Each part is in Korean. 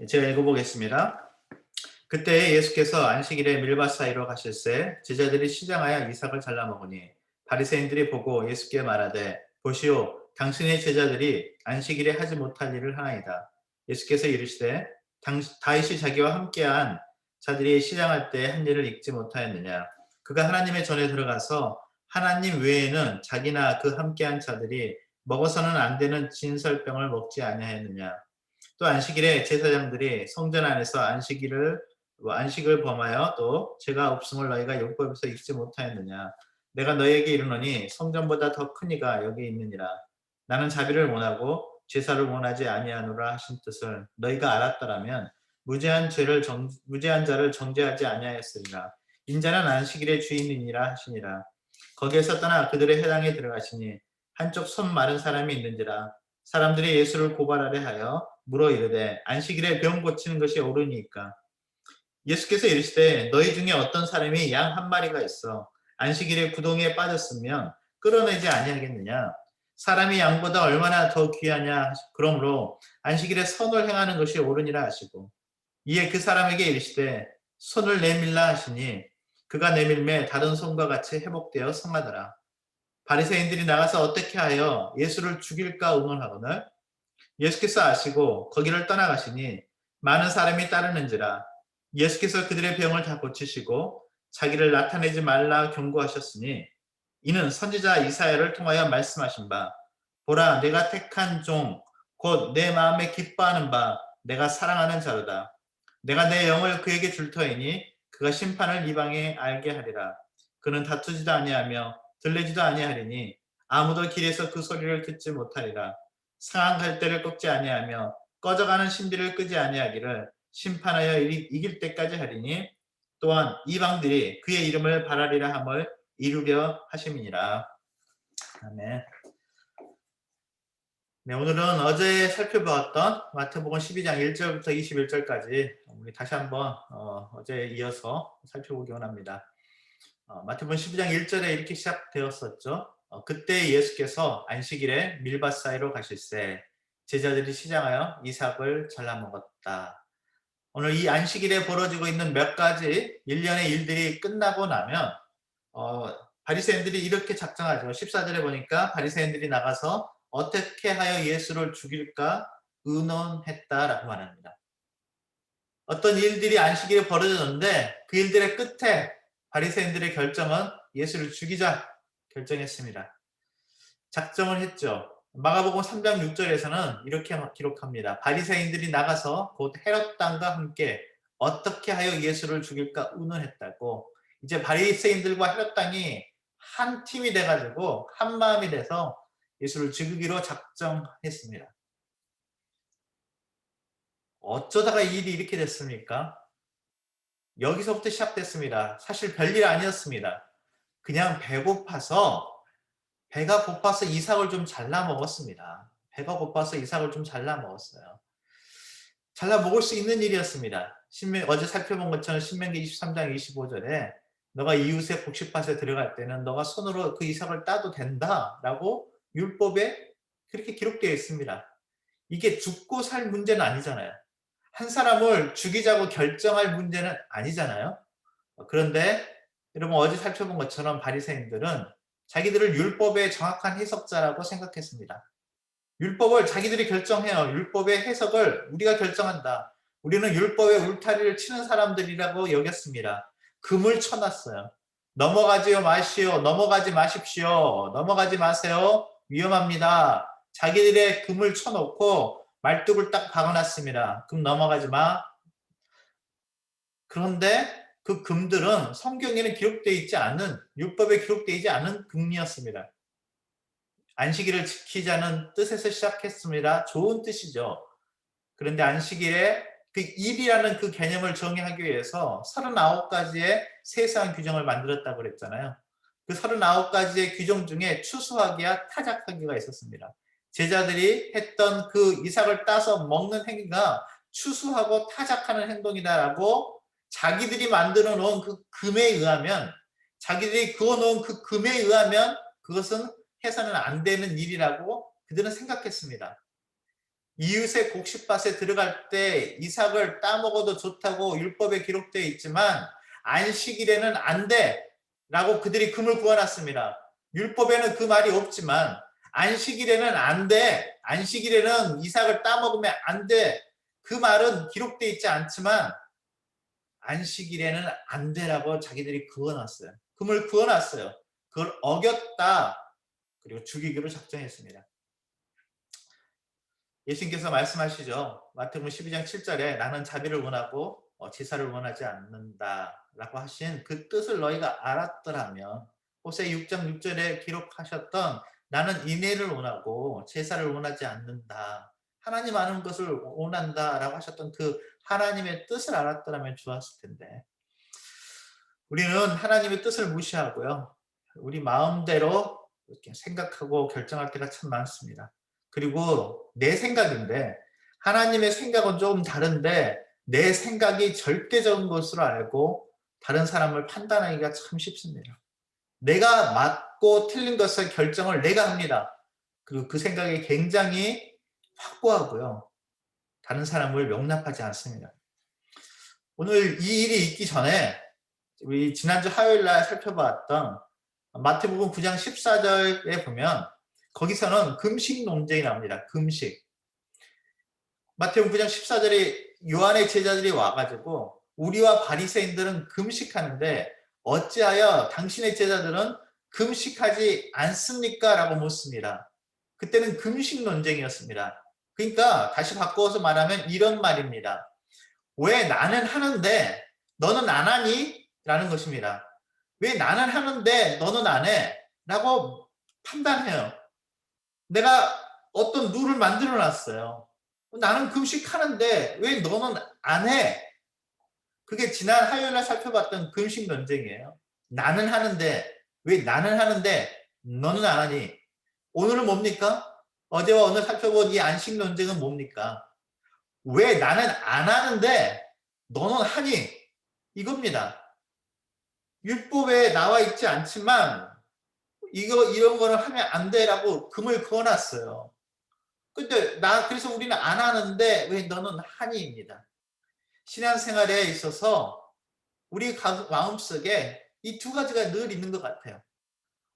제가 읽어보겠습니다. 그때 예수께서 안식일에 밀밭 사이로 가실새 제자들이 시장하여 이삭을 잘라 먹으니 바리새인들이 보고 예수께 말하되 보시오 당신의 제자들이 안식일에 하지 못할 일을 하나이다. 예수께서 이르시되 다윗이 자기와 함께한 자들이 시장할 때 한 일을 잊지 못하였느냐. 그가 하나님의 전에 들어가서 하나님 외에는 자기나 그 함께한 자들이 먹어서는 안 되는 진설병을 먹지 아니하였느냐. 또 안식일에 제사장들이 성전 안에서 안식을 범하여 또 죄가 없음을 너희가 율법에서 읽지 못하였느냐. 내가 너희에게 이르노니 성전보다 더 큰 이가 여기 있느니라. 나는 자비를 원하고 제사를 원하지 아니하노라 하신 뜻을 너희가 알았더라면 무죄한 자를 정죄하지 아니하였으리라. 인자는 안식일의 주인이니라 하시니라. 거기에서 떠나 그들의 회당에 들어가시니 한쪽 손 마른 사람이 있는지라. 사람들이 예수를 고발하려 하여 물어 이르되 안식일에 병 고치는 것이 옳으니까. 예수께서 이르시되 너희 중에 어떤 사람이 양 한 마리가 있어 안식일에 구덩이에 빠졌으면 끌어내지 아니하겠느냐. 사람이 양보다 얼마나 더 귀하냐. 그러므로 안식일에 선을 행하는 것이 옳으니라 하시고 이에 그 사람에게 이르시되 손을 내밀라 하시니 그가 내밀매 다른 손과 같이 회복되어 성하더라. 바리새인들이 나가서 어떻게 하여 예수를 죽일까 의논하거늘 예수께서 아시고 거기를 떠나가시니 많은 사람이 따르는지라. 예수께서 그들의 병을 다 고치시고 자기를 나타내지 말라 경고하셨으니 이는 선지자 이사야를 통하여 말씀하신 바 보라 내가 택한 종 곧 내 마음에 기뻐하는 바 내가 사랑하는 자로다. 내가 내 영을 그에게 줄 터이니 그가 심판을 이방에 알게 하리라. 그는 다투지도 아니하며 들리지도 아니하리니 아무도 길에서 그 소리를 듣지 못하리라. 상한 갈대를 꺾지 아니하며 꺼져가는 신비를 끄지 아니하기를 심판하여 이길 때까지 하리니 또한 이방들이 그의 이름을 바라리라 함을 이루려 하심이니라. 아멘. 네, 오늘은 어제 살펴보았던 마태복음 12장 1절부터 21절까지 우리 다시 한번 어제에 이어서 살펴보기 원합니다. 마태복음 12장 1절에 이렇게 시작되었었죠. 그때 예수께서 안식일에 밀밭 사이로 가실새 제자들이 시장하여 이삭을 잘라 먹었다. 오늘 이 안식일에 벌어지고 있는 몇 가지 일련의 일들이 끝나고 나면 바리새인들이 이렇게 작정하죠. 14절에 보니까 바리새인들이 나가서 어떻게 하여 예수를 죽일까 의논했다라고 말합니다. 어떤 일들이 안식일에 벌어졌는데 그 일들의 끝에 바리새인들의 결정은 예수를 죽이자 결정했습니다. 작정을 했죠. 마가복음 3장 6절에서는 이렇게 기록합니다. 바리새인들이 나가서 곧 헤롯 당과 함께 어떻게 하여 예수를 죽일까 의논했다고. 이제 바리새인들과 헤롯 당이 한 팀이 돼가지고 한 마음이 돼서 예수를 죽이기로 작정했습니다. 어쩌다가 이 일이 이렇게 됐습니까? 여기서부터 시작됐습니다. 사실 별일 아니었습니다. 그냥 배가 고파서 이삭을 좀 잘라 먹었습니다. 배가 고파서 이삭을 좀 잘라 먹었어요. 잘라 먹을 수 있는 일이었습니다. 어제 살펴본 것처럼 신명기 23장 25절에 너가 이웃의 곡식밭에 들어갈 때는 너가 손으로 그 이삭을 따도 된다라고 율법에 그렇게 기록되어 있습니다. 이게 죽고 살 문제는 아니잖아요. 한 사람을 죽이자고 결정할 문제는 아니잖아요. 그런데 여러분 어제 살펴본 것처럼 바리새인들은 자기들을 율법의 정확한 해석자라고 생각했습니다. 율법을 자기들이 결정해요. 율법의 해석을 우리가 결정한다. 우리는 율법의 울타리를 치는 사람들이라고 여겼습니다. 금을 쳐놨어요. 넘어가지 마십시오. 넘어가지 마세요. 위험합니다. 자기들의 금을 쳐놓고 말뚝을 딱 박아놨습니다. 금 넘어가지 마. 그런데 그 금들은 성경에는 기록되어 있지 않은, 율법에 기록되어 있지 않은 금이었습니다. 안식일을 지키자는 뜻에서 시작했습니다. 좋은 뜻이죠. 그런데 안식일에 그 일이라는 그 개념을 정의하기 위해서 39가지의 세세한 규정을 만들었다고 그랬잖아요. 그 39가지의 규정 중에 추수하기와 타작하기가 있었습니다. 제자들이 했던 그 이삭을 따서 먹는 행위가 추수하고 타작하는 행동이다라고 자기들이 만들어 놓은 그 금에 의하면, 자기들이 그어 놓은 그 금에 의하면 그것은 해서는 안 되는 일이라고 그들은 생각했습니다. 이웃의 곡식밭에 들어갈 때 이삭을 따먹어도 좋다고 율법에 기록되어 있지만 안식일에는 안 돼라고 그들이 금을 구워놨습니다. 율법에는 그 말이 없지만 안식일에는 안 돼. 안식일에는 이삭을 따먹으면 안 돼. 그 말은 기록되어 있지 않지만 안식일에는 안 돼라고 자기들이 그어놨어요. 금을 그어놨어요. 그걸 어겼다. 그리고 죽이기로 작정했습니다. 예수님께서 말씀하시죠. 마태복음 12장 7절에 나는 자비를 원하고 제사를 원하지 않는다라고 하신 그 뜻을 너희가 알았더라면, 호세 6장 6절에 기록하셨던 나는 인애를 원하고 제사를 원하지 않는다, 하나님 아는 것을 원한다라고 하셨던 그 하나님의 뜻을 알았더라면 좋았을 텐데, 우리는 하나님의 뜻을 무시하고요, 우리 마음대로 이렇게 생각하고 결정할 때가 참 많습니다. 그리고 내 생각인데 하나님의 생각은 조금 다른데 내 생각이 절대적인 것으로 알고 다른 사람을 판단하기가 참 쉽습니다. 내가 맞고 틀린 것을 결정을 내가 합니다. 그리고 그 생각이 굉장히 확고하고요, 다른 사람을 용납하지 않습니다. 오늘 이 일이 있기 전에 우리 지난주 화요일 날 살펴봤던 마태복음 9장 14절에 보면 거기서는 금식 논쟁이 나옵니다. 금식. 마태복음 9장 14절에 요한의 제자들이 와가지고 우리와 바리새인들은 금식하는데 어찌하여 당신의 제자들은 금식하지 않습니까? 라고 묻습니다. 그때는 금식 논쟁이었습니다. 그러니까 다시 바꿔서 말하면 이런 말입니다. 왜 나는 하는데 너는 안 하니? 라는 것입니다. 왜 나는 하는데 너는 안 해? 라고 판단해요. 내가 어떤 룰을 만들어 놨어요. 나는 금식하는데 왜 너는 안 해? 그게 지난 화요일날 살펴봤던 금식 논쟁이에요. 나는 하는데 왜 나는 하는데 너는 안 하니? 오늘은 뭡니까? 어제와 오늘 살펴본 이 안식 논쟁은 뭡니까? 왜 나는 안 하는데 너는 하니? 이겁니다. 율법에 나와 있지 않지만 이런 거는 하면 안 돼라고 금을 그어놨어요. 근데 그래서 우리는 안 하는데 왜 너는 하니입니다. 신앙생활에 있어서 우리 마음속에 이 두 가지가 늘 있는 것 같아요.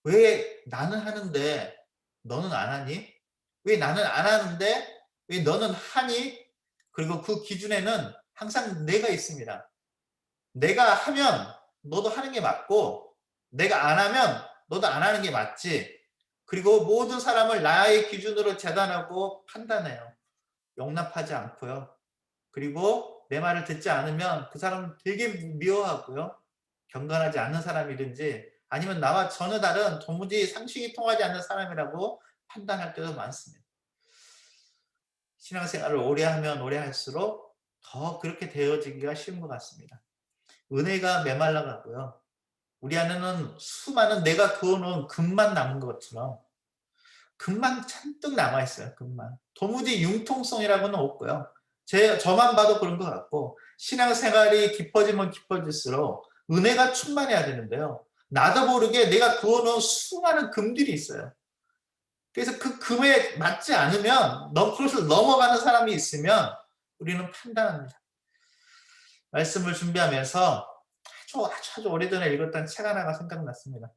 왜 나는 하는데 너는 안 하니? 왜 나는 안 하는데 왜 너는 하니? 그리고 그 기준에는 항상 내가 있습니다. 내가 하면 너도 하는 게 맞고 내가 안 하면 너도 안 하는 게 맞지. 그리고 모든 사람을 나의 기준으로 재단하고 판단해요. 용납하지 않고요. 그리고 내 말을 듣지 않으면 그 사람은 되게 미워하고요. 경건하지 않는 사람이든지 아니면 나와 전혀 다른 도무지 상식이 통하지 않는 사람이라고 판단할 때도 많습니다. 신앙생활을 오래 하면 오래 할수록 더 그렇게 되어지기가 쉬운 것 같습니다. 은혜가 메말라 가고요. 우리 안에는 수많은 내가 그어놓은 금만 남은 것처럼 금만 잔뜩 남아있어요. 금만. 도무지 융통성이라고는 없고요. 저만 봐도 그런 것 같고 신앙생활이 깊어지면 깊어질수록 은혜가 충만해야 되는데요. 나도 모르게 내가 그어놓은 수많은 금들이 있어요. 그래서 그 금에 맞지 않으면 그것을 넘어가는 사람이 있으면 우리는 판단합니다. 말씀을 준비하면서 아주 오래전에 읽었던 책 하나가 생각났습니다.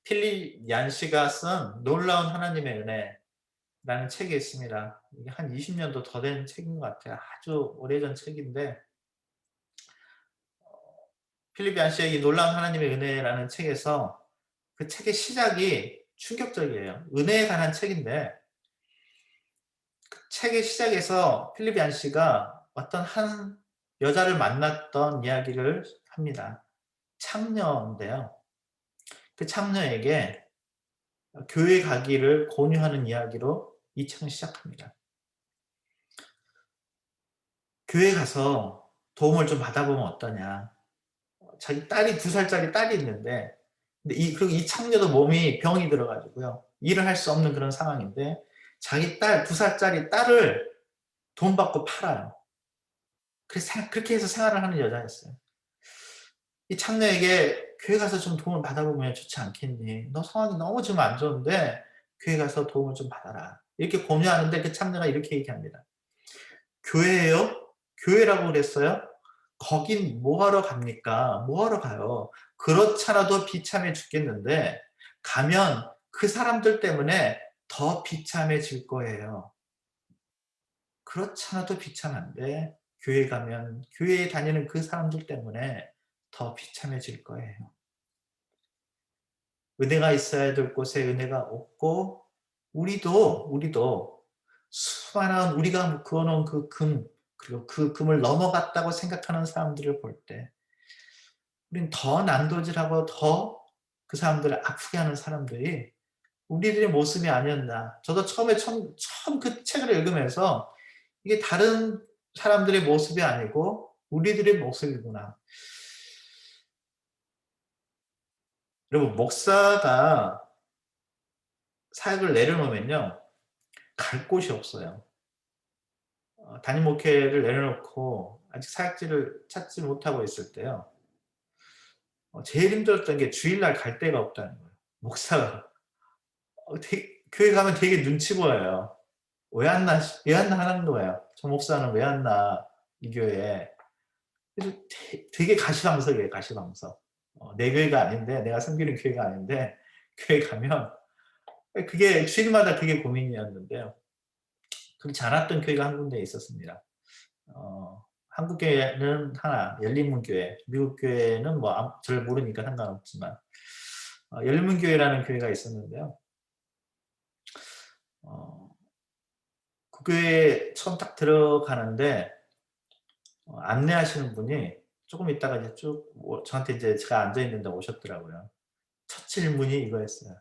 필립 얀시가 쓴 놀라운 하나님의 은혜라는 책이 있습니다. 이게 한 20년도 더 된 책인 것 같아요. 아주 오래전 책인데 필립 얀시의 이 놀라운 하나님의 은혜라는 책에서 그 책의 시작이 충격적이에요. 은혜에 관한 책인데 그 책의 시작에서 필립 얀시가 어떤 한 여자를 만났던 이야기를 합니다. 창녀인데요. 그 창녀에게 교회 가기를 권유하는 이야기로 이 책은 시작합니다. 교회 가서 도움을 좀 받아보면 어떠냐. 자기 딸이 2살짜리 딸이 있는데 그리고 이 창녀도 몸이 병이 들어가지고요. 일을 할 수 없는 그런 상황인데 자기 딸 2살짜리 딸을 돈 받고 팔아요. 그래서 그렇게 해서 생활을 하는 여자였어요. 이 창녀에게 교회 가서 좀 도움을 받아보면 좋지 않겠니? 너 상황이 너무 지금 안 좋은데 교회 가서 도움을 좀 받아라. 이렇게 공유하는데 그 참녀가 이렇게 얘기합니다. 교회예요? 교회라고 그랬어요? 거긴 뭐하러 갑니까? 뭐하러 가요? 그렇잖아도 비참해 죽겠는데 가면 그 사람들 때문에 더 비참해질 거예요. 그렇잖아도 비참한데 교회 가면 교회에 다니는 그 사람들 때문에 더 비참해질 거예요. 은혜가 있어야 될 곳에 은혜가 없고 우리도 수많은 우리가 그어놓은 그 금 그리고 그 금을 넘어갔다고 생각하는 사람들을 볼 때 우린 더 난도질하고 더 그 사람들을 아프게 하는 사람들이 우리들의 모습이 아니었나. 저도 처음 그 책을 읽으면서 이게 다른 사람들의 모습이 아니고 우리들의 모습이구나. 여러분 목사가 사역을 내려놓으면요. 갈 곳이 없어요. 담임 목회를 내려놓고 아직 사역지를 찾지 못하고 있을 때요. 제일 힘들었던 게 주일날 갈 데가 없다는 거예요. 목사가 교회 가면 되게 눈치 보여요. 왜 안 나 하는 거예요. 저 목사는 왜 안 나, 이 교회에. 그래서 되게 가시방석이에요, 가시방석. 내 교회가 아닌데, 내가 섬기는 교회가 아닌데, 교회 가면, 그게, 주일마다 그게 고민이었는데요. 그렇지 않았던 교회가 한 군데 있었습니다. 한국 교회는 하나, 열린문교회. 미국 교회는 뭐, 잘 모르니까 상관없지만, 열린문교회라는 교회가 있었는데요. 그 교회에 처음 딱 들어가는데, 안내하시는 분이 조금 있다가 이제 쭉 저한테 이제 제가 앉아 있는데 오셨더라고요. 첫 질문이 이거였어요.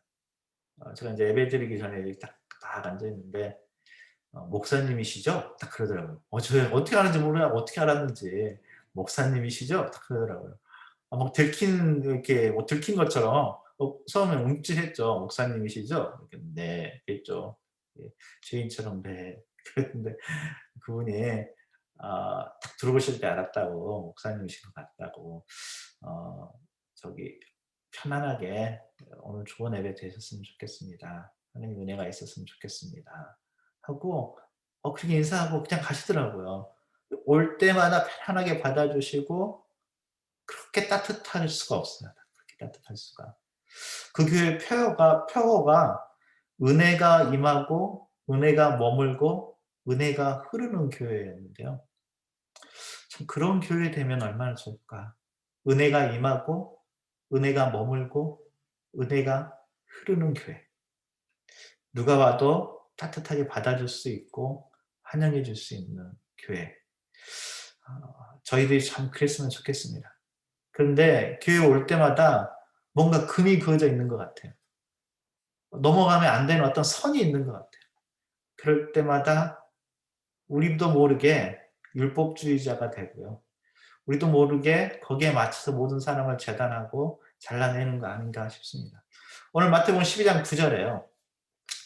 제가 이제 예배드리기 전에 이렇게 딱 앉아 있는데 목사님이시죠? 딱 그러더라고요. 저 어떻게 아는지 몰라요. 어떻게 알았는지 목사님이시죠? 딱 그러더라고요. 막 이렇게 뭐 들킨 것처럼 처음에 움찔했죠. 목사님이시죠? 네, 그랬죠. 예, 죄인처럼 네. 그랬는데 그분이 딱 들어오실 때 알았다고 목사님이신 것 같다고 저기 편안하게 오늘 좋은 예배 되셨으면 좋겠습니다. 하나님 은혜가 있었으면 좋겠습니다. 하고 그렇게 인사하고 그냥 가시더라고요. 올 때마다 편안하게 받아주시고 그렇게 따뜻할 수가 없어요. 그렇게 따뜻할 수가. 그 교회 표어가 은혜가 임하고 은혜가 머물고 은혜가 흐르는 교회였는데요. 참 그런 교회 되면 얼마나 좋을까. 은혜가 임하고 은혜가 머물고 은혜가 흐르는 교회. 누가 와도 따뜻하게 받아줄 수 있고 환영해 줄 수 있는 교회. 저희들이 참 그랬으면 좋겠습니다. 그런데 교회 올 때마다 뭔가 금이 그어져 있는 것 같아요. 넘어가면 안 되는 어떤 선이 있는 것 같아요. 그럴 때마다 우리도 모르게 율법주의자가 되고요. 우리도 모르게 거기에 맞춰서 모든 사람을 재단하고 잘라내는 거 아닌가 싶습니다. 오늘 마태복음 12장 9절에요.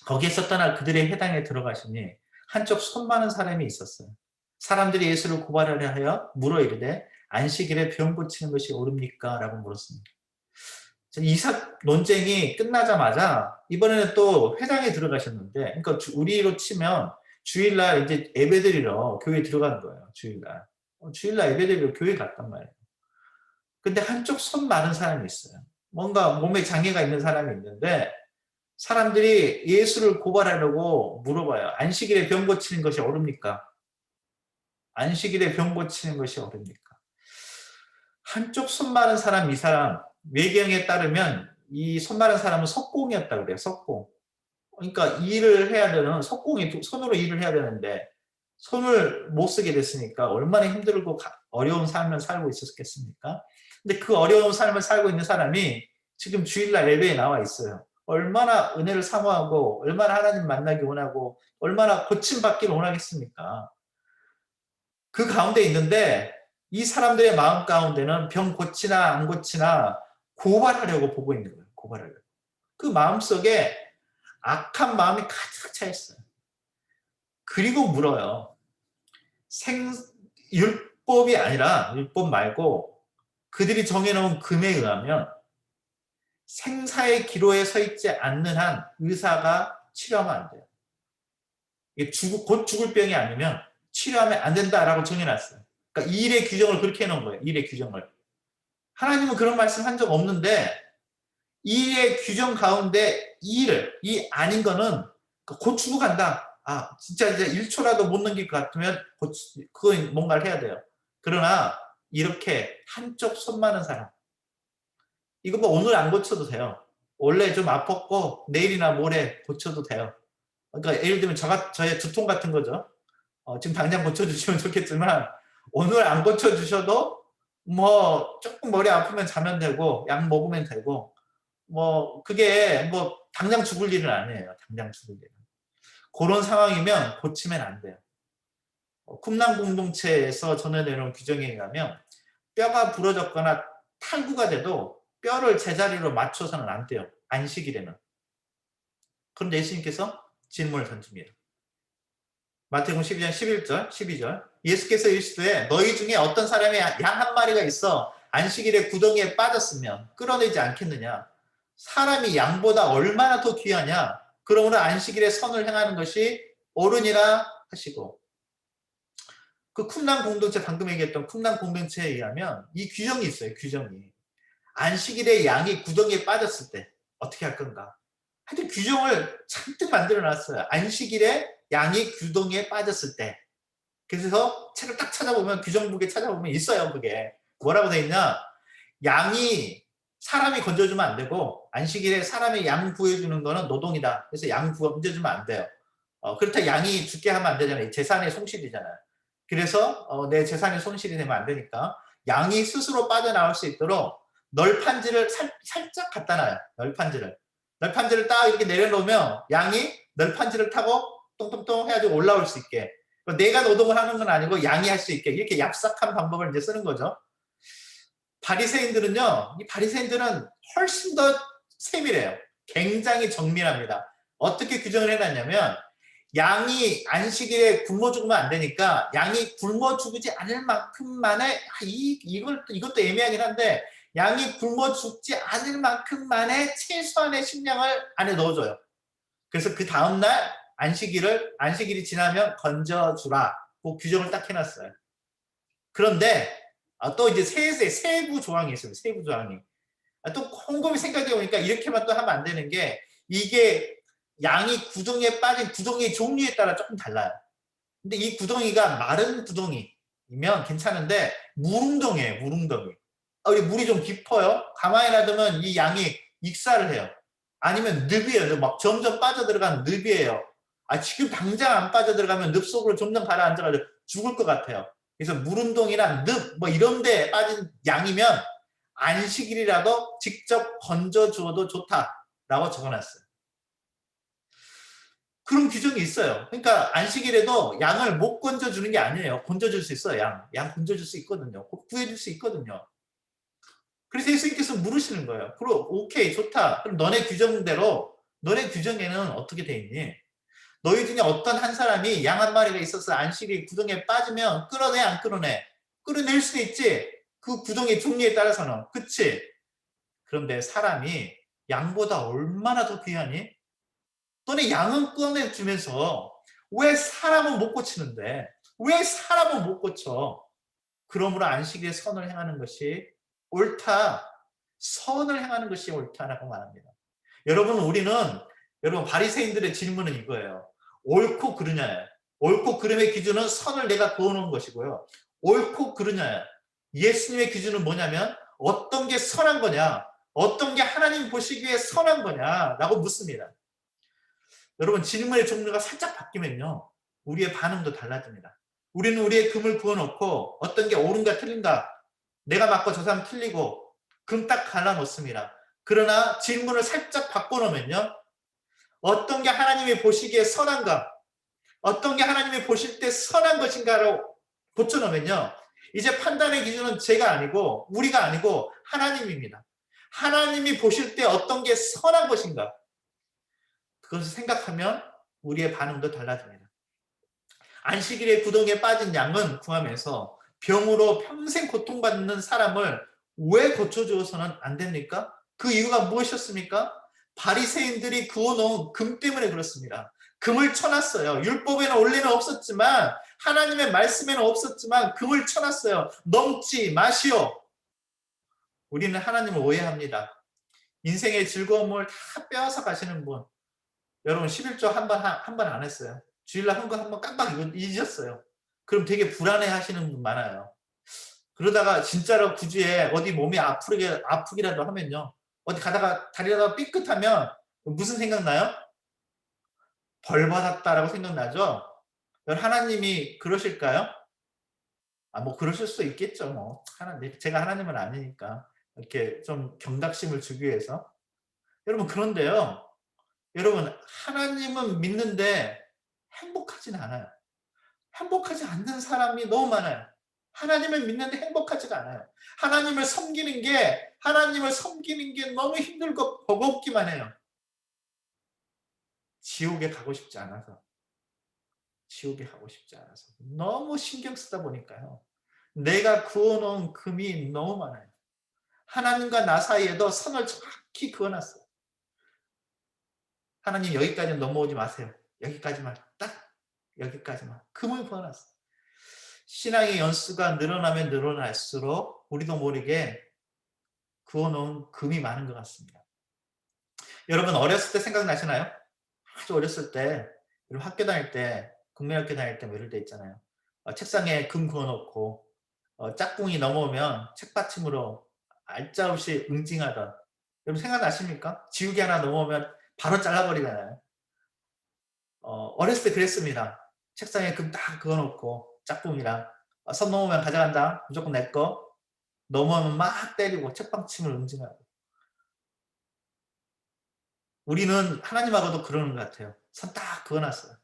거기에서 떠나 그들의 회당에 들어가시니 한쪽 손 많은 사람이 있었어요. 사람들이 예수를 고발하려 하여 물어 이르되 안식일에 병 고치는 것이 옳습니까? 라고 물었습니다. 이삭 논쟁이 끝나자마자 이번에는 또 회당에 들어가셨는데, 그러니까 우리로 치면 주일날 이제 예배드리러 교회 들어가는 거예요. 주일날. 주일날 예배드리러 교회 갔단 말이에요. 근데 한쪽 손 마른 사람이 있어요. 뭔가 몸에 장애가 있는 사람이 있는데 사람들이 예수를 고발하려고 물어봐요. 안식일에 병 고치는 것이 옳습니까? 안식일에 병 고치는 것이 옳습니까? 한쪽 손 마른 사람, 이 사람 외경에 따르면 이 손 마른 사람은 석공이었다고 그래요. 석공. 그러니까 일을 해야 되는 석공이 손으로 일을 해야 되는데 손을 못 쓰게 됐으니까 얼마나 힘들고 어려운 삶을 살고 있었겠습니까? 근데 그 어려운 삶을 살고 있는 사람이 지금 주일날 예배에 나와 있어요. 얼마나 은혜를 사모하고 얼마나 하나님 만나기 원하고 얼마나 고침받기를 원하겠습니까? 그 가운데 있는데 이 사람들의 마음 가운데는 병 고치나 안 고치나 고발하려고 보고 있는 거예요. 고발하려고. 그 마음속에 악한 마음이 가득 차 있어요. 그리고 물어요. 율법이 아니라 율법 말고 그들이 정해놓은 금에 의하면 생사의 기로에 서 있지 않는 한 의사가 치료하면 안 돼요. 이게 곧 죽을 병이 아니면 치료하면 안 된다라고 정해놨어요. 그러니까 일의 규정을 그렇게 해놓은 거예요. 일의 규정을. 하나님은 그런 말씀 한 적 없는데 일의 규정 가운데 이 아닌 거는 곧 죽어간다. 아 진짜 이제 1초라도 못 넘길 것 같으면 그건 뭔가를 해야 돼요. 그러나 이렇게 한쪽 손 많은 사람 이거 뭐 오늘 안 고쳐도 돼요. 원래 좀 아팠고 내일이나 모레 고쳐도 돼요. 그러니까 예를 들면 저의 두통 같은 거죠. 지금 당장 고쳐주시면 좋겠지만 오늘 안 고쳐주셔도 뭐 조금 머리 아프면 자면 되고 약 먹으면 되고 뭐 그게 뭐 당장 죽을 일은 아니에요. 당장 죽을 일은. 그런 상황이면 고치면 안 돼요. 쿰랑 공동체에서 전해내놓은 규정에 의하면 뼈가 부러졌거나 탈구가 돼도 뼈를 제자리로 맞춰서는 안 돼요. 안식일에는. 그런데 예수님께서 질문을 던집니다. 마태복음 12장 11절, 12절. 예수께서 이르시되 너희 중에 어떤 사람이 양 한 마리가 있어 안식일에 구덩이에 빠졌으면 끌어내지 않겠느냐? 사람이 양보다 얼마나 더 귀하냐? 그러므로 안식일에 선을 행하는 것이 옳으니라 하시고 그 쿰랑 공동체 방금 얘기했던 쿰랑 공동체에 의하면 이 규정이 있어요. 규정이. 안식일에 양이 구덩이에 빠졌을 때 어떻게 할 건가? 하여튼 규정을 잔뜩 만들어놨어요. 안식일에 양이 구덩이에 빠졌을 때. 그래서 책을 딱 찾아보면 규정북에 찾아보면 있어요. 그게. 뭐라고 돼 있냐? 양이 사람이 건져주면 안 되고 안식일에 사람이 양 구해주는 거는 노동이다. 그래서 양 건져주면 안 돼요. 그렇다 양이 죽게 하면 안 되잖아요. 재산의 손실이잖아요. 그래서 내 재산의 손실이 되면 안 되니까 양이 스스로 빠져나올 수 있도록 널판지를 살짝 갖다 놔요. 널판지를 딱 이렇게 내려놓으면 양이 널판지를 타고 똥똥똥 해가지고 올라올 수 있게. 내가 노동을 하는 건 아니고 양이 할 수 있게 이렇게 얍삭한 방법을 이제 쓰는 거죠. 바리새인들은요, 이 바리새인들은 훨씬 더 세밀해요. 굉장히 정밀합니다. 어떻게 규정을 해놨냐면 양이 안식일에 굶어 죽으면 안 되니까 양이 굶어 죽지 않을 만큼만의 이것도 애매하긴 한데 양이 굶어 죽지 않을 만큼만의 최소한의 식량을 안에 넣어줘요. 그래서 그 다음날 안식일이 지나면 건져주라. 그 규정을 딱 해놨어요. 그런데 또 이제 세부 조항이 있어요. 세부 조항이. 또 곰곰이 생각해 보니까 이렇게만 또 하면 안 되는 게 이게 양이 구덩이에 빠진 구덩이의 종류에 따라 조금 달라요. 근데 이 구덩이가 마른 구덩이면 괜찮은데 물웅덩이에요. 물웅덩이. 물이 좀 깊어요. 가만히 놔두면 이 양이 익사를 해요. 아니면 늪이에요. 막 점점 빠져들어가는 늪이에요. 지금 당장 안 빠져들어가면 늪 속으로 점점 가라앉아가지고 죽을 것 같아요. 그래서 물운동이나 늪 뭐 이런 데 빠진 양이면 안식일이라도 직접 건져주어도 좋다라고 적어놨어요. 그런 규정이 있어요. 그러니까 안식일에도 양을 못 건져주는 게 아니에요. 건져줄 수 있어요. 양 건져줄 수 있거든요. 구해줄 수 있거든요. 그래서 예수님께서 물으시는 거예요. 그럼 오케이 좋다. 그럼 너네 규정대로 너네 규정에는 어떻게 돼 있니? 너희 중에 어떤 한 사람이 양 한 마리가 있어서 안식일 구덩이에 빠지면 끌어내 안 끌어내? 끌어낼 수도 있지. 그 구덩이 종류에 따라서는. 그치? 그런데 사람이 양보다 얼마나 더 귀하니? 너네 양은 끌어내주면서 왜 사람은 못 고치는데? 왜 사람은 못 고쳐? 그러므로 안식일에 선을 행하는 것이 옳다. 선을 행하는 것이 옳다라고 말합니다. 여러분 바리새인들의 질문은 이거예요. 옳고 그르냐예요. 옳고 그름의 기준은 선을 내가 그어놓은 것이고요. 옳고 그르냐예요. 예수님의 기준은 뭐냐면 어떤 게 선한 거냐, 어떤 게 하나님 보시기에 선한 거냐라고 묻습니다. 여러분 질문의 종류가 살짝 바뀌면요. 우리의 반응도 달라집니다. 우리는 우리의 금을 그어놓고 어떤 게 옳은가 틀린가 내가 맞고 저 사람 틀리고 금 딱 갈라놓습니다. 그러나 질문을 살짝 바꿔놓으면요. 어떤 게 하나님이 보시기에 선한가 어떤 게 하나님이 보실 때 선한 것인가로 고쳐놓으면요. 이제 판단의 기준은 제가 아니고 우리가 아니고 하나님입니다. 하나님이 보실 때 어떤 게 선한 것인가 그것을 생각하면 우리의 반응도 달라집니다. 안식일에 구덩이에 빠진 양은 구하면서 병으로 평생 고통받는 사람을 왜 고쳐주어서는 안 됩니까? 그 이유가 무엇이었습니까? 바리새인들이 그어놓은 금 때문에 그렇습니다. 금을 쳐놨어요. 율법에는 원래는 없었지만, 하나님의 말씀에는 없었지만 금을 쳐놨어요. 넘지 마시오. 우리는 하나님을 오해합니다. 인생의 즐거움을 다 빼앗아 가시는 분. 여러분 11조 한 번 안 했어요. 주일날 한 거 한 번 깜빡 잊었어요. 그럼 되게 불안해 하시는 분 많아요. 그러다가 진짜로 구주에 어디 몸이 아프기라도 하면요. 어디 가다가 다리라도 삐끗하면 무슨 생각나요? 벌 받았다라고 생각나죠? 하나님이 그러실까요? 뭐 그러실 수 있겠죠. 뭐 제가 하나님은 아니니까 이렇게 좀 경각심을 주기 위해서. 여러분 그런데요. 여러분 하나님은 믿는데 행복하진 않아요. 행복하지 않는 사람이 너무 많아요. 하나님을 믿는데 행복하지가 않아요. 하나님을 섬기는 게 너무 힘들고 버겁기만 해요. 지옥에 가고 싶지 않아서. 너무 신경 쓰다 보니까요. 내가 그어놓은 금이 너무 많아요. 하나님과 나 사이에도 선을 정확히 그어놨어요. 하나님 여기까지는 넘어오지 마세요. 여기까지만, 딱 여기까지만. 금을 그어놨어요. 신앙의 연수가 늘어나면 늘어날수록 우리도 모르게 그어놓은 금이 많은 것 같습니다. 여러분 어렸을 때 생각나시나요? 아주 어렸을 때, 여러분 학교 다닐 때, 국민학교 다닐 때 뭐 이럴 때 있잖아요. 책상에 금 그어놓고 짝꿍이 넘어오면 책받침으로 알짜없이 응징하던. 여러분 생각나십니까? 지우개 하나 넘어오면 바로 잘라버리잖아요. 어렸을 때 그랬습니다. 책상에 금 딱 그어놓고 짝꿍이랑 선 넘으면 가져간다. 무조건 내 거. 넘어오면 막 때리고 책받침을 응징하고. 우리는 하나님하고도 그러는 것 같아요. 선 딱 그어놨어요.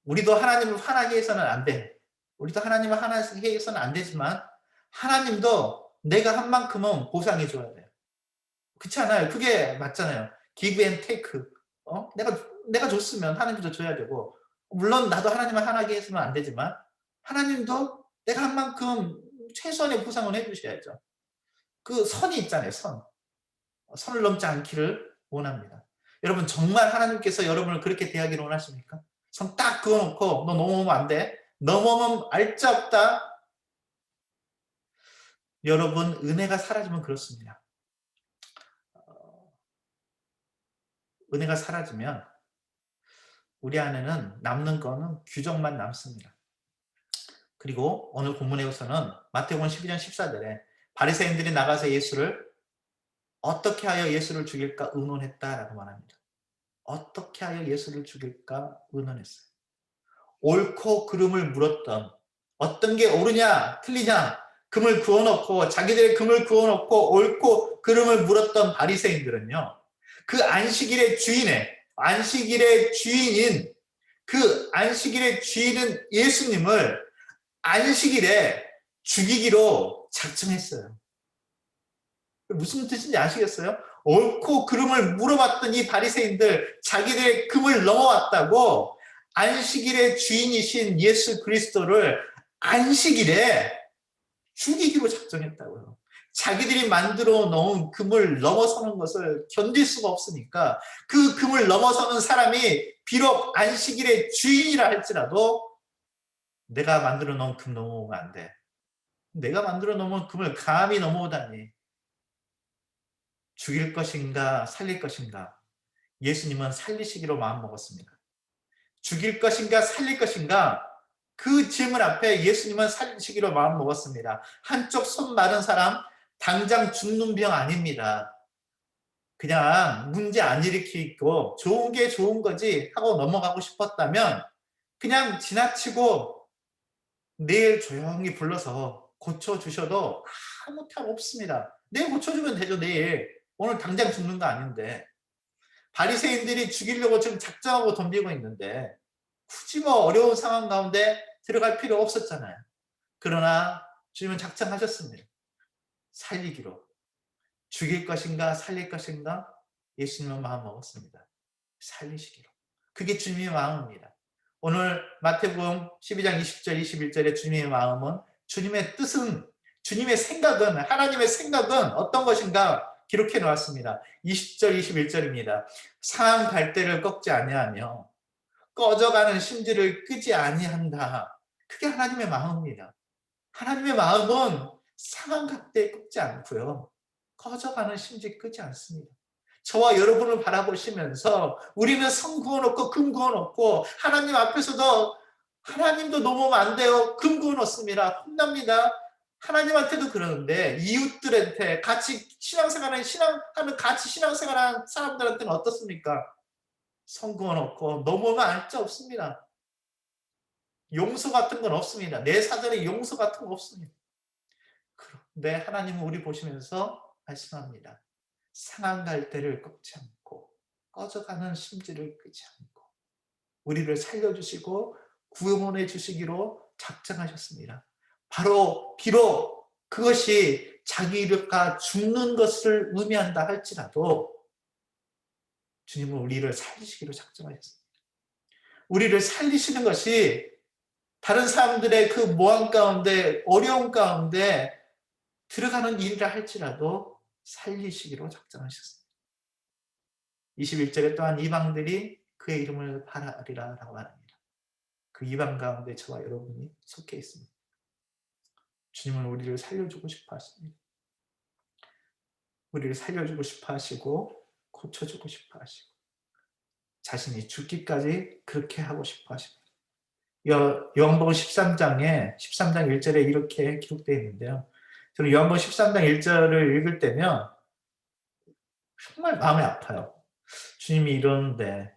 우리도 하나님을 화나게 해서는 안 돼. 우리도 하나님을 화나게 해서는 안 되지만 하나님도 내가 한 만큼은 보상해 줘야 돼요. 그렇지 않아요? 그게 맞잖아요. give and take. 내가 줬으면 하나님도 줘야 되고, 물론 나도 하나님을 화나게 해서는 안 되지만 하나님도 내가 한 만큼 최소한의 보상을 해 주셔야죠. 그 선이 있잖아요. 선을 넘지 않기를 원합니다. 여러분 정말 하나님께서 여러분을 그렇게 대하기를 원하십니까? 선 딱 그어놓고 너 넘어오면 안 돼. 넘어오면 알짜없다. 여러분 은혜가 사라지면 그렇습니다. 은혜가 사라지면 우리 안에는 남는 거는 규정만 남습니다. 그리고 오늘 본문에서는 마태복음 12장 14절에 바리새인들이 나가서 예수를 어떻게 하여 예수를 죽일까 의논했다라고 말합니다. 어떻게 하여 예수를 죽일까 의논했어요. 옳고 그름을 물었던, 어떤 게 옳으냐 틀리냐 금을 그어놓고 자기들의 금을 그어놓고 옳고 그름을 물었던 바리새인들은요, 그 안식일의 주인인 그 안식일의 주인은 예수님을 안식일에 죽이기로 작정했어요. 무슨 뜻인지 아시겠어요? 옳고 그름을 물어봤던 이 바리새인들, 자기들의 금을 넘어왔다고 안식일의 주인이신 예수 그리스도를 안식일에 죽이기로 작정했다고요. 자기들이 만들어 놓은 금을 넘어서는 것을 견딜 수가 없으니까 그 금을 넘어서는 사람이 비록 안식일의 주인이라 할지라도 내가 만들어 놓은 금 넘어오면 안 돼. 내가 만들어 놓은 금을 감히 넘어오다니. 죽일 것인가 살릴 것인가? 예수님은 살리시기로 마음먹었습니다. 죽일 것인가 살릴 것인가? 그 질문 앞에 예수님은 살리시기로 마음먹었습니다. 한쪽 손 마른 사람 당장 죽는 병 아닙니다. 그냥 문제 안 일으키고 좋은 게 좋은 거지 하고 넘어가고 싶었다면 그냥 지나치고 내일 조용히 불러서 고쳐주셔도 아무 탈 없습니다. 내일 고쳐주면 되죠. 내일. 오늘 당장 죽는 거 아닌데. 바리새인들이 죽이려고 지금 작정하고 덤비고 있는데 굳이 뭐 어려운 상황 가운데 들어갈 필요 없었잖아요. 그러나 주님은 작정하셨습니다. 살리기로. 죽일 것인가 살릴 것인가? 예수님은 마음먹었습니다. 살리시기로. 그게 주님의 마음입니다. 오늘 마태복음 12장 20절 21절에 주님의 마음은, 주님의 뜻은, 주님의 생각은, 하나님의 생각은 어떤 것인가 기록해 놓았습니다. 20절 21절입니다. 상한 갈대를 꺾지 아니하며 꺼져가는 심지를 끄지 아니한다. 그게 하나님의 마음입니다. 하나님의 마음은 상한 각대에 끄지 않고요. 꺼져가는 심지 끄지 않습니다. 저와 여러분을 바라보시면서 우리는 성 그어놓고 금 그어놓고 하나님 앞에서도 하나님도 넘으면 안 돼요. 금 그어놓습니다. 혼납니다. 하나님한테도 그러는데 이웃들한테 같이 같이 신앙생활하는 사람들한테는 어떻습니까? 성 그어놓고 넘으면 알 수 없습니다. 용서 같은 건 없습니다. 내 사전에 용서 같은 거 없습니다. 그런데 하나님은 우리 보시면서 말씀합니다. 상한 갈대를 꺾지 않고 꺼져가는 심지를 끄지 않고 우리를 살려주시고 구원해 주시기로 작정하셨습니다. 비록 그것이 자기 이름과 죽는 것을 의미한다 할지라도 주님은 우리를 살리시기로 작정하셨습니다. 우리를 살리시는 것이 다른 사람들의 그 모함 가운데 어려움 가운데 들어가는 일이라 할지라도 살리시기로 작정하셨습니다. 21절에 또한 이방들이 그의 이름을 바라리라 라고 말합니다. 그 이방 가운데 저와 여러분이 속해 있습니다. 주님은 우리를 살려주고 싶어 하십니다. 우리를 살려주고 싶어 하시고 고쳐주고 싶어 하시고 자신이 죽기까지 그렇게 하고 싶어 하십니다. 요한복음 13장 1절에 이렇게 기록되어 있는데요. 저는 요한복음 13장 1절을 읽을 때면 정말 마음이 아파요. 주님이 이러는데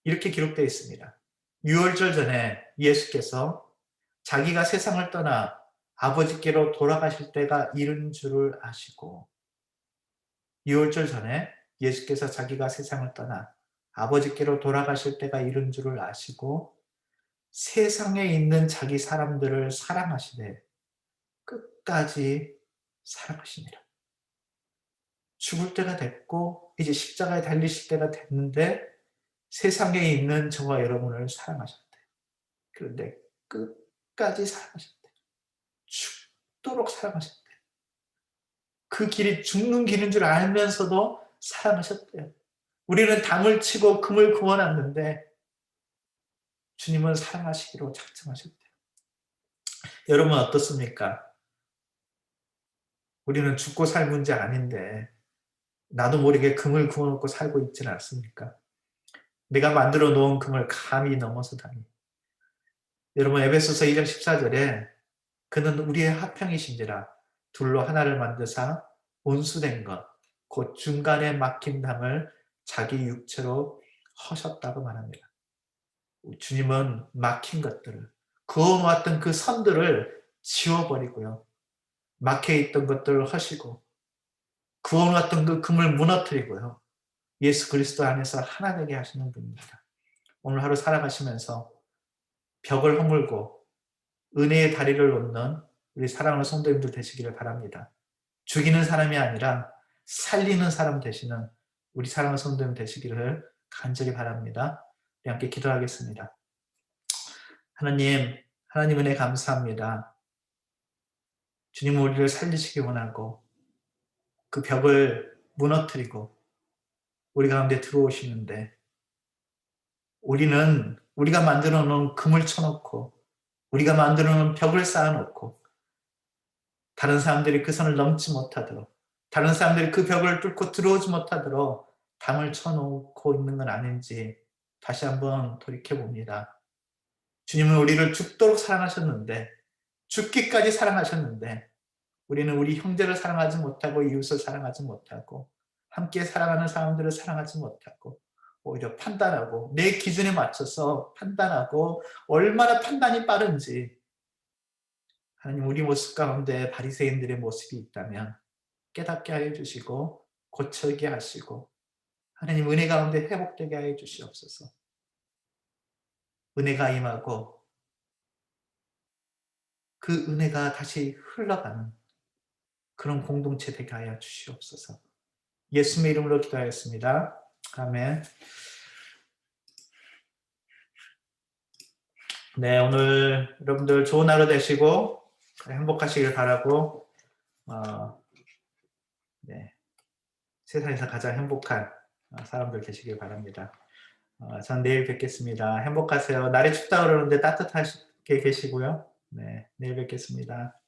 이렇게 기록되어 있습니다. 유월절 전에 예수께서 자기가 세상을 떠나 아버지께로 돌아가실 때가 이른 줄을 아시고 유월절 전에 예수께서 자기가 세상을 떠나 아버지께로 돌아가실 때가 이른 줄을 아시고 세상에 있는 자기 사람들을 사랑하시되 끝까지 사랑하십니다. 죽을 때가 됐고 이제 십자가에 달리실 때가 됐는데 세상에 있는 저와 여러분을 사랑하셨대. 그런데 끝까지 사랑하셨대. 죽도록 사랑하셨대. 그 길이 죽는 길인 줄 알면서도 사랑하셨대요. 우리는 담을 치고 금을 구워놨는데 주님은 사랑하시기로 작정하셨대요. 여러분 어떻습니까? 우리는 죽고 살 문제 아닌데 나도 모르게 금을 구워놓고 살고 있지는 않습니까? 내가 만들어 놓은 금을 감히 넘어서다니. 여러분 에베소서 2장 14절에 그는 우리의 화평이신지라 둘로 하나를 만드사 온수된 것 곧 중간에 막힌 담을 자기 육체로 허셨다고 말합니다. 주님은 막힌 것들을 그어놓았던 그 선들을 지워버리고요. 막혀있던 것들을 허시고 그어놓았던 그 금을 무너뜨리고요. 예수 그리스도 안에서 하나 되게 하시는 분입니다. 오늘 하루 살아가시면서 벽을 허물고 은혜의 다리를 놓는 우리 사랑하는 성도님들 되시기를 바랍니다. 죽이는 사람이 아니라 살리는 사람 되시는 우리 사랑하는 성도님 되시기를 간절히 바랍니다. 우리 함께 기도하겠습니다. 하나님 은혜 감사합니다. 주님은 우리를 살리시기 원하고 그 벽을 무너뜨리고 우리 가운데 들어오시는데 우리는 우리가 만들어 놓은 금을 쳐놓고 우리가 만들어 놓은 벽을 쌓아놓고 다른 사람들이 그 선을 넘지 못하도록 다른 사람들이 그 벽을 뚫고 들어오지 못하도록 담을 쳐놓고 있는 건 아닌지 다시 한번 돌이켜봅니다. 주님은 우리를 죽도록 사랑하셨는데 죽기까지 사랑하셨는데 우리는 우리 형제를 사랑하지 못하고 이웃을 사랑하지 못하고 함께 사랑하는 사람들을 사랑하지 못하고 오히려 판단하고 내 기준에 맞춰서 판단하고 얼마나 판단이 빠른지 하나님 우리 모습 가운데 바리새인들의 모습이 있다면 깨닫게 하여 주시고 고쳐게 하시고 하나님 은혜 가운데 회복되게 하여 주시옵소서. 은혜가 임하고 그 은혜가 다시 흘러가는 그런 공동체 되게 하여 주시옵소서. 예수님의 이름으로 기도하였습니다. 아멘. 네, 오늘 여러분들 좋은 하루 되시고 행복하시길 바라고 네, 세상에서 가장 행복한 사람들 되시길 바랍니다. 전 내일 뵙겠습니다. 행복하세요. 날이 춥다 그러는데 따뜻하게 계시고요. 네, 내일 뵙겠습니다.